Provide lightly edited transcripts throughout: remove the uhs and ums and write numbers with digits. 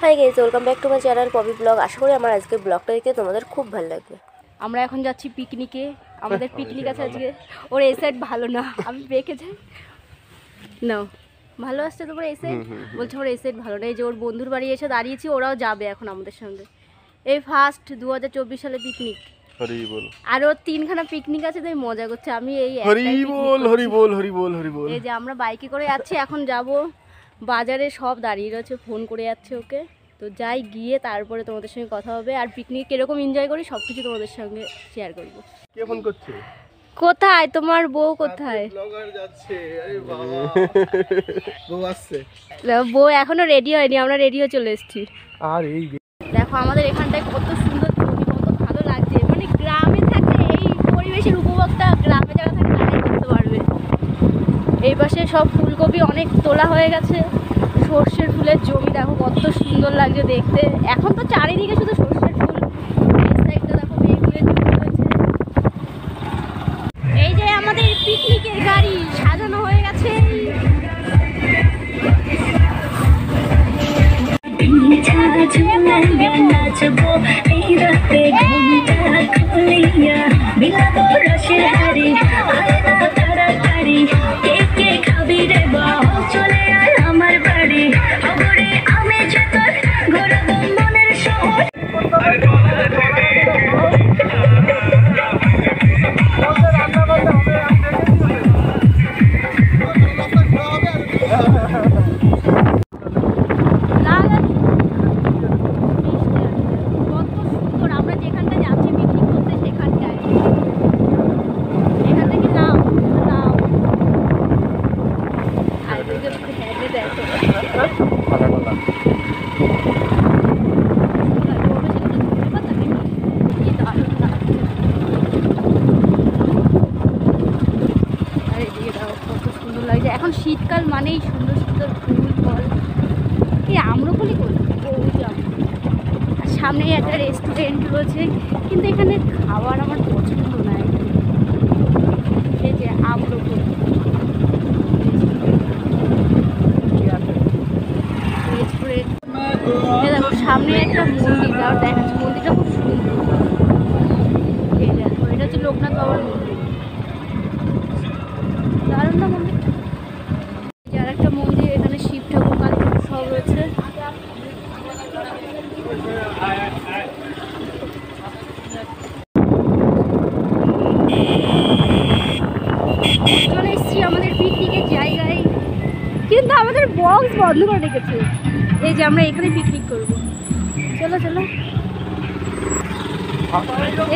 High guys, welcome back to my channel Popy blog. আশা করি আমার আজকের ব্লগটা দেখে তোমাদের খুব ভালো লাগবে। আমরা এখন যাচ্ছি পিকনিকে। আমাদের পিকনিক আছে আজকে। ওর এই সাইড ভালো না, আমি বেঁকে যাই না। ভালো আসছে তোমার এই সাইড? বলছে ওর এই সাইড ভালো না। এই যে ওর বন্ধুর বাড়ি এসে দাঁড়িয়েছি, ওরাও যাবে এখন আমাদের সঙ্গে। এই ফার্স্ট 2024 সালে পিকনিক। হরি বল। আর ওর 3খানা পিকনিক আছে, তাই মজা করছে। আমি এই হরি বল হরি বল হরি বল হরি বল। এই যে আমরা বাইকে করে যাচ্ছি, এখন যাব বাজারে। সব দাঁড়িয়ে রয়েছে, ফোন করে যাচ্ছে ওকে। তো যাই, গিয়ে তারপরে তোমাদের সঙ্গে কথা হবে। আর পিকনিক কিরকম এনজয় করি সব কিছু তোমাদের সঙ্গে শেয়ার করবো। কে ফোন করছে? কোথায় তোমার বউ? কোথায় ব্লগার যাচ্ছে? আরে বাবা, বউ আসছে? বউ এখনো রেডি হয়নি, আমরা রেডি হয়ে চলে এসেছি। আর এই দেখো আমাদের এখানটায় কত সুন্দর ছবি, কত ভালো লাগছে। মানে গ্রামে থাকলে এই পরিবেশের উপভোগটা গ্রামে যারা থাকে তারাই করতে পারবে। এই পাশে সব ফুলকপি অনেক তোলা হয়ে গেছে। সর্ষের ফুলের জমি দেখো কত সুন্দর লাগছে দেখতে। এখন তো চারিদিকে শুধু সর্ষের ফুল। এই সাইডটা দেখো মেঘের জমি রয়েছে। এই যে আমাদের পিকনিকের গাড়ি সাজানো হয়ে গেছে। এখন শীতকাল মানেই সুন্দর সুন্দর ফুল ফল। এই আম্রপলি করবে, আর সামনেই একটা রেস্টুরেন্ট রয়েছে, কিন্তু এখানে খাবার আমার পছন্দ নয়। এই যে আম্রপলি রেস্টুরেন্ট। দেখো সামনে একটা মন্দির, আর দেখাচ্ছে মন্দিরটা খুব সুন্দর। এই দেখো এটা হচ্ছে লোকনাথ বাবার মন্দির। দারুণ না মন্দির? আর একটা মন্দির, এখানে শিব ঠাকুর কালী ঠাকুর সব রয়েছে। চলে এসেছি আমাদের পিকনিকের জায়গায়, কিন্তু আমাদের বক্স বন্ধ করে রেখেছে। এই যে আমরা এখানে পিকনিক করব, চলো চলো।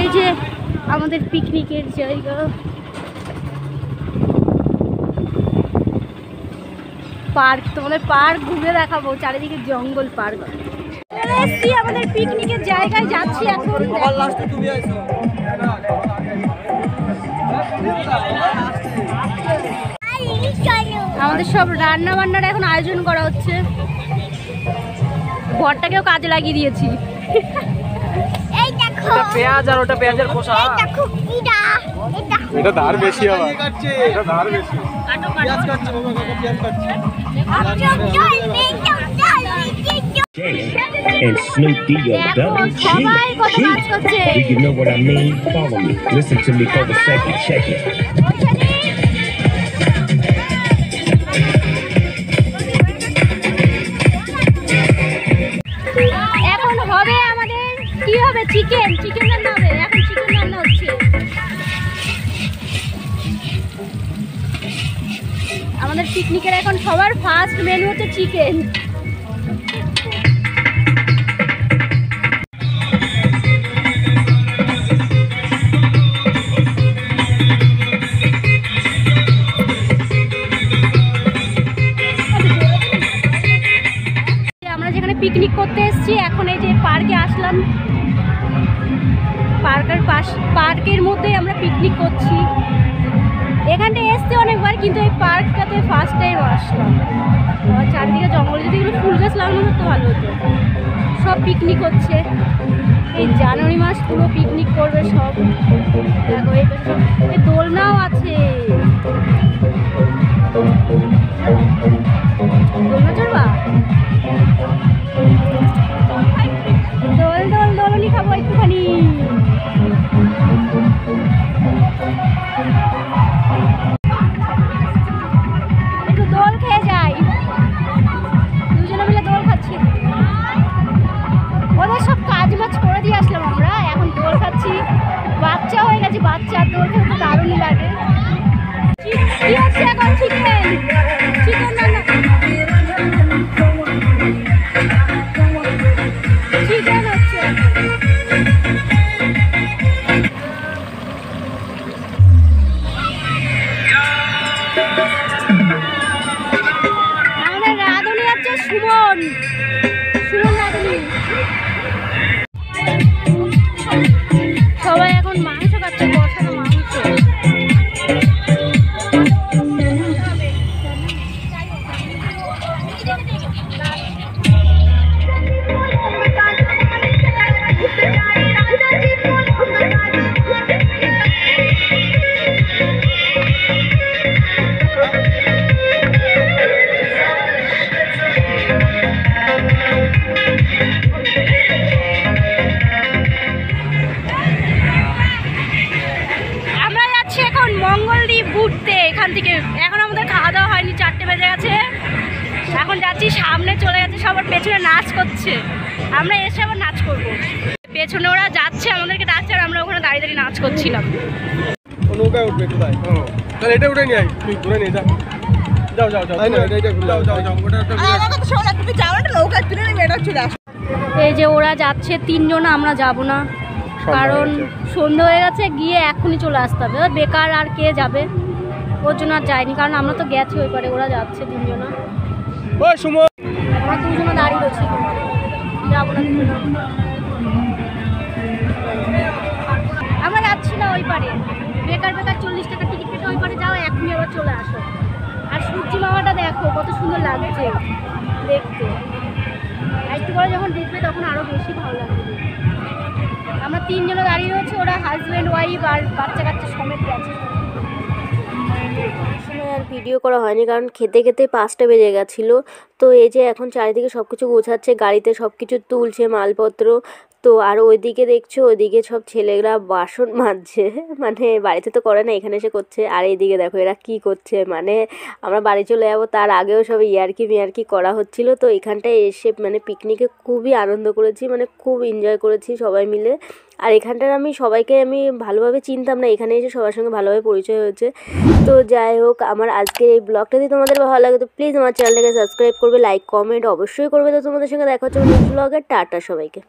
এই যে আমাদের পিকনিকের জায়গা। পার্ক, তোমাদের পার্ক ঘুরে দেখাবো। চারিদিকে জঙ্গল, পার্ক। আমাদের পিকনিকের জায়গায় যাচ্ছি এখন। আমাদের সব রান্না বান্নার এখন আয়োজন করা হচ্ছে। ঘরটাকেও কাজে লাগিয়ে দিয়েছি। এই দেখো পেঁয়াজ, আর ওটা পেঁয়াজের খোসা। এই দেখো এটা ধার বেশি আবার, এটা ধার বেশি। পেঁয়াজ কাটছে বাবা, কাকা পেঁয়াজ কাটছে। And Snoop D of double G. Do you know what I mean? Follow me. Listen to me for a second. Check it. এখন হবে আমাদের কি হবে? চিকেন রান্না হবে। এখন চিকেন রান্না হচ্ছে। আমাদের পিকনিকের এখন সবার ফার্স্ট মেনু হচ্ছে চিকেন। আমরা যেখানে পিকনিক করতে এসেছি, এখন এই যে পার্কে আসলাম। পার্কের মধ্যেই আমরা পিকনিক করছি। এখানটা এসছি অনেকবার, কিন্তু এই পার্কটাতে ফার্স্ট টাইম আসলাম। চারদিকে জঙ্গল, যদি এগুলো ফুল গাছ লাগানো হতো ভালো হতো। সব পিকনিক হচ্ছে। এই জানুয়ারি মাস পুরো পিকনিক করবে সব। দেখো এই দোলনাও আছে। দোলনা চড়বা? বাচ্চা, তো ওকে তো দারুণই লাগে। কি হচ্ছে এখন? চিকেন চিকেন রান্না, চিকেন হচ্ছে। আমাদের রাঁধুনি হচ্ছে সুমন, সুমন রাঁধুনি। সবাই এখন মাংস খাচ্ছে, কষানো মাংস। মঙ্গলদ্বীপ ঘুরতে এখান থেকে। এখন আমাদের খাওয়া দাওয়া হয়নি, 4টে বেজে গেছে। এখন যাচ্ছি, সামনে চলে গেছে, সবার পেছনে নাচ করছে। আমরা এসে আবার নাচ করব। পেছনে ওরা যাচ্ছে, আমাদেরকে ডাকছে, আর আমরা ওখানে দাঁড়িয়ে দাঁড়িয়ে নাচ করছিলাম। নৌকায় উঠবে কোথায়? তাহলে এটা উঠে নিয়ে আয়, তুই ঘুরে নিয়ে যা। যাও যাও যাও, যাও যাও যাও, ওটা এই যে ওরা যাচ্ছে 3 জন, আমরা যাব না, কারণ সন্ধ্যা হয়ে গেছে, গিয়ে এখনই চলে আসতে হবে। বেকার আর কে যাবে, ওর জন্য আর যায়নি, কারণ আমরা তো গেছি ওই পারে। ওরা যাচ্ছে 3 জন, ওই সুমন, আমরা 2 জন দাঁড়িয়ে রয়েছি, যাবো না। আমরা যাচ্ছি না ওই পারে, বেকার বেকার 40 টাকা টিকিট কেটে ওই পারে যাও, এখনই আবার চলে আসো। আর সূর্যি মামাটা দেখো কত সুন্দর লাগছে দেখতে, একটু পরে যখন দেখবে তখন আরও বেশি ভালো লাগবে। আমরা 3 জন দাঁড়িয়ে রয়েছে, ওরা হাজব্যান্ড ওয়াইফ আর বাচ্চা কাচ্চা সমেত গেছে। আর ভিডিও করা হয়নি, কারণ খেতে খেতে 5টা বেজে গেছিলো। তো এই যে এখন চারিদিকে সব কিছু গোছাচ্ছে, গাড়িতে সব কিছু তুলছে মালপত্র। তো আর ওইদিকে দেখছো, ওইদিকে সব ছেলেরা বাসন মাজছে, মানে বাড়িতে তো করে না, এখানে এসে করছে। আর এইদিকে দেখো এরা কি করছে, মানে আমরা বাড়ি চলে যাবো তার আগেও সব ইয়ার্কি মিয়ার্কি করা হচ্ছিল। তো এখানটায় এসে মানে পিকনিকে খুবই আনন্দ করেছি, মানে খুব এনজয় করেছি সবাই মিলে। আর এখানটার আমি সবাইকে ভালোভাবে চিনতাম না, এখানে এসে সবার সঙ্গে ভালোভাবে পরিচয় হয়েছে। তো যাই হোক, আমার আজকের এই ব্লগটা যদি তোমাদের ভালো লাগে তো প্লিজ আমার চ্যানেলটাকে সাবস্ক্রাইব করবে, লাইক কমেন্ট অবশ্যই করবে। তো তোমাদের সঙ্গে দেখা হচ্ছে নেক্সট ব্লগে। টাটা সবাইকে।